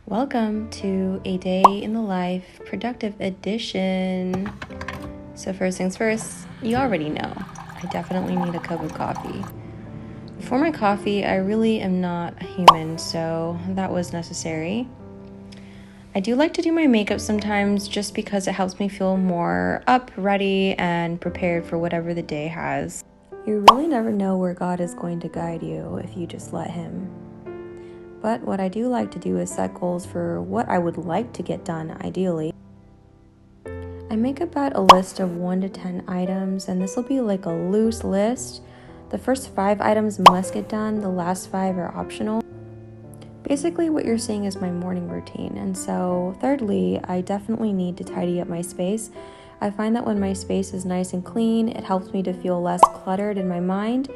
Welcome to a day in the life productive edition. So first things first, you already know, I definitely need a cup of coffee. For my coffee, I really am not a human, so that was necessary. I do like to do my makeup sometimes just because it helps me feel more up, ready, and prepared for whatever the day has. You really never know where God is going to guide you if you just let Him. But what I do like to do is set goals for what I would like to get done ideally. I make about a list of 1 to 10 items, and this will be like a loose list. The first 5 items must get done, the last 5 are optional. Basically, what you're seeing is my morning routine. And so, thirdly, I definitely need to tidy up my space. I find that when my space is nice and clean, it helps me to feel less cluttered in my mind.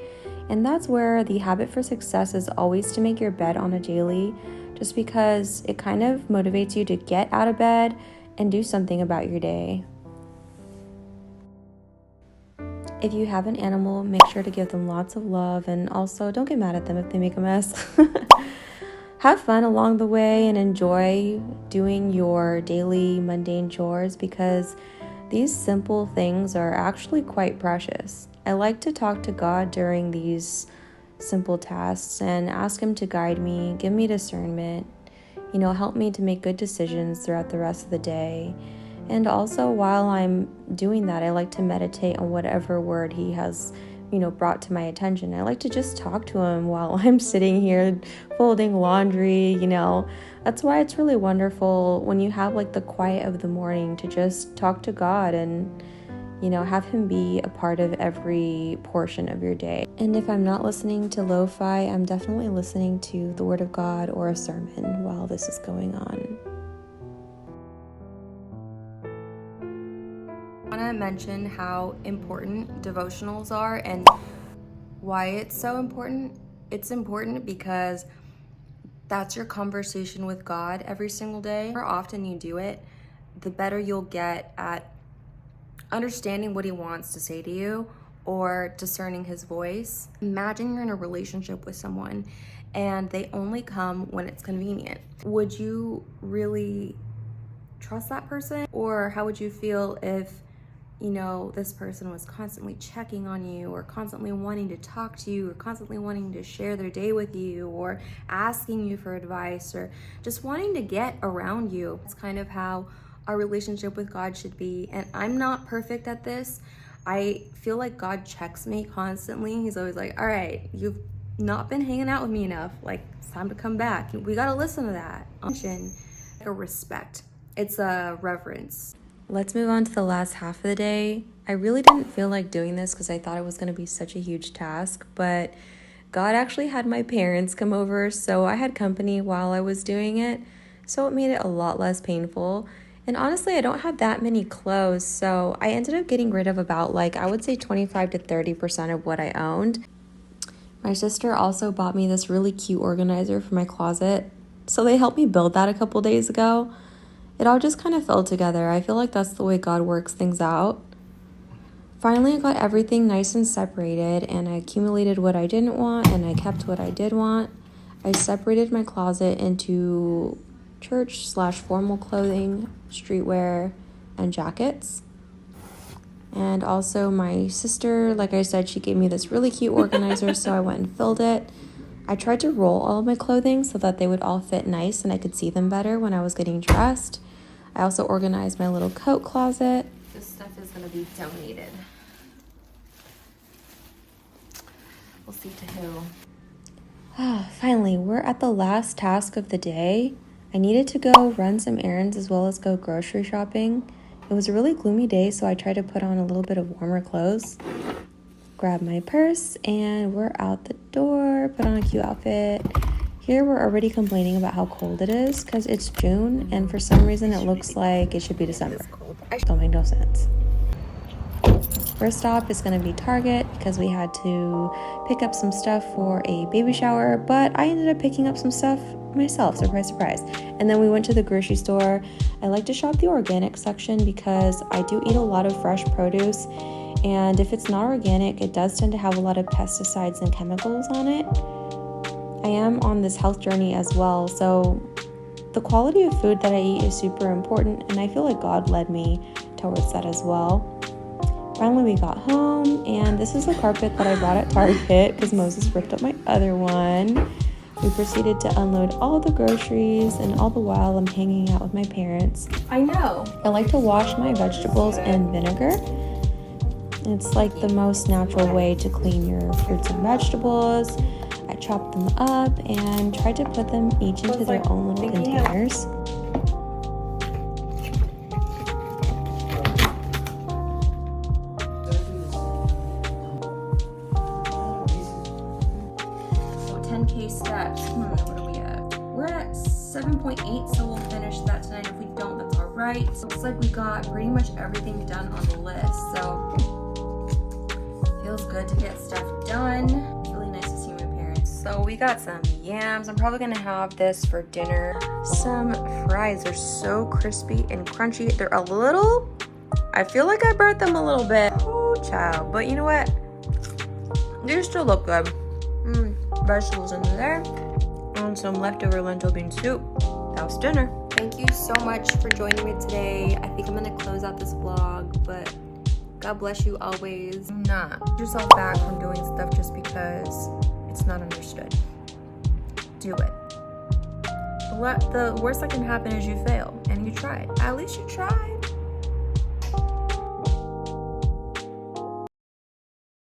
And that's where the habit for success is always to make your bed on a daily, just because it kind of motivates you to get out of bed and do something about your day. If you have an animal, make sure to give them lots of love, and also don't get mad at them if they make a mess. Have fun along the way and enjoy doing your daily mundane chores because these simple things are actually quite precious. I like to talk to God during these simple tasks and ask Him to guide me, give me discernment, help me to make good decisions throughout the rest of the day. And also while I'm doing that, I like to meditate on whatever word He has brought to my attention. I like to just talk to Him while I'm sitting here folding laundry. That's why it's really wonderful when you have like the quiet of the morning to just talk to God and have Him be a part of every portion of your day. And if I'm not listening to lo-fi, I'm definitely listening to the Word of God or a sermon while this is going on. I want to mention how important devotionals are and why it's so important. It's important because that's your conversation with God every single day. The more often you do it, the better you'll get at understanding what He wants to say to you or discerning His voice. Imagine you're in a relationship with someone and they only come when it's convenient. Would you really trust that person? Or how would you feel if this person was constantly checking on you or constantly wanting to talk to you or constantly wanting to share their day with you or asking you for advice or just wanting to get around you? It's kind of how our relationship with God should be. And I'm not perfect at this. I feel like God checks me constantly. He's always like, all right, you've not been hanging out with me enough. Like, it's time to come back. We got to listen to that. Like a respect. It's a reverence. Let's move on to the last half of the day. I really didn't feel like doing this because I thought it was going to be such a huge task, but God actually had my parents come over, so I had company while I was doing it, so it made it a lot less painful. And honestly, I don't have that many clothes, so I ended up getting rid of about I would say 25 to 30% of what I owned. My sister also bought me this really cute organizer for my closet, so they helped me build that a couple days ago. It all just kind of fell together. I feel like that's the way God works things out. Finally, I got everything nice and separated, and I accumulated what I didn't want, and I kept what I did want. I separated my closet into church/formal clothing, streetwear, and jackets. And also my sister, like I said, she gave me this really cute organizer, so I went and filled it. I tried to roll all of my clothing so that they would all fit nice and I could see them better when I was getting dressed. I also organized my little coat closet. This stuff is going to be donated. We'll see to who. Finally, we're at the last task of the day. I needed to go run some errands as well as go grocery shopping. It was a really gloomy day, so I tried to put on a little bit of warmer clothes. Grab my purse, and we're out the door. Put on a cute outfit. Here we're already complaining about how cold it is because it's June, and for some reason it looks like it should be December. Don't make no sense. First stop is going to be Target because we had to pick up some stuff for a baby shower, but I ended up picking up some stuff myself, surprise, surprise. And then we went to the grocery store. I like to shop the organic section because I do eat a lot of fresh produce, and if it's not organic, it does tend to have a lot of pesticides and chemicals on it. I am on this health journey as well, so the the quality of food that I eat is super important, and I feel like God led me towards that as well. Finally, we got home, and this is a carpet that I bought at Target because Moses ripped up my other one. We proceeded to unload all the groceries, and all the while I'm hanging out with my parents. I know. I like to wash my vegetables in vinegar. It's like the most natural way to clean your fruits and vegetables. I chop them up and try to put them each into their own little containers. So 10K steps. What are we at? We're at 7.8, so we'll finish that tonight. If we don't, that's all right. So it looks like we got pretty much everything done on the list. So feels good to get stuff done. Really nice to see my parents. So we got some yams. I'm probably gonna have this for dinner. Some fries. They're so crispy and crunchy. They're a little, I feel like I burnt them a little bit. Oh, child. But you know what? They still look good. Vegetables in there. And some leftover lentil bean soup. That was dinner. Thank you so much for joining me today. I think I'm gonna close out this vlog, but God bless you always. Do not hold yourself back from doing stuff just because it's not understood. Do it. The worst that can happen is you fail and you tried. At least you tried.